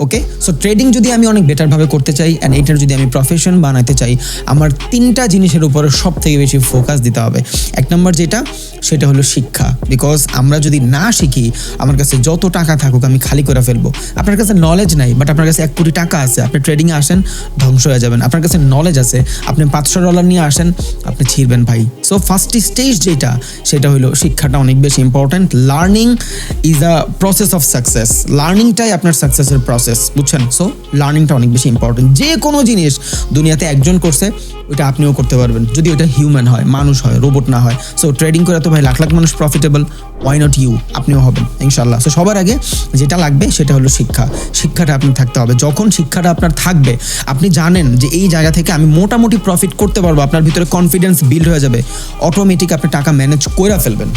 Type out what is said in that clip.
ওকে, so trading যদি আমি অনেক বেটারভাবে করতে চাই অ্যান্ড এইটার যদি আমি প্রফেশন বানাতে চাই, আমার 3টা জিনিসের উপরে সব থেকে বেশি ফোকাস দিতে হবে। 1 নম্বর সেটা হলো শিক্ষা। বিকজ আমরা যদি না শিখি, আমার কাছে যত টাকা থাকুক আমি খালি করে ফেলবো। আপনার কাছে নলেজ নাই, বাট আপনার কাছে 1 কোটি টাকা আছে, আপনি ট্রেডিংয়ে আসেন, ধ্বংস হয়ে যাবেন। আপনার কাছে নলেজ আছে, আপনি $500 নিয়ে আসেন, আপনি ছিড়বেন ভাই। সো ফার্স্ট স্টেজ সেটা হলো শিক্ষাটা অনেক বেশি important. Learning is a process of success. লার্নিংটাই আপনার সাকসেসের প্রসেস, বুঝছেন? সো লার্নিংটা অনেক বেশি ইম্পর্টেন্ট। যে কোনো জিনিস দুনিয়াতে একজন করছে, ওইটা আপনিও করতে পারবেন, যদি ওইটা হিউম্যান হয়, মানুষ হয়, রোবট না হয়। সো ট্রেডিং করে তো ভাই লাখ লাখ মানুষ প্রফিটেবল, ওয়াই নট ইউ? আপনিও হবেন ইনশাল্লাহ। সো সবার আগে যেটা লাগবে সেটা হলো শিক্ষা। শিক্ষাটা আপনার থাকতে হবে। যখন শিক্ষাটা আপনার থাকবে, আপনি জানেন যে এই জায়গা থেকে আমি মোটামুটি প্রফিট করতে পারবো, আপনার ভিতরে কনফিডেন্স বিল্ড হয়ে যাবে, অটোমেটিক আপনি টাকা ম্যানেজ করে ফেলবেন।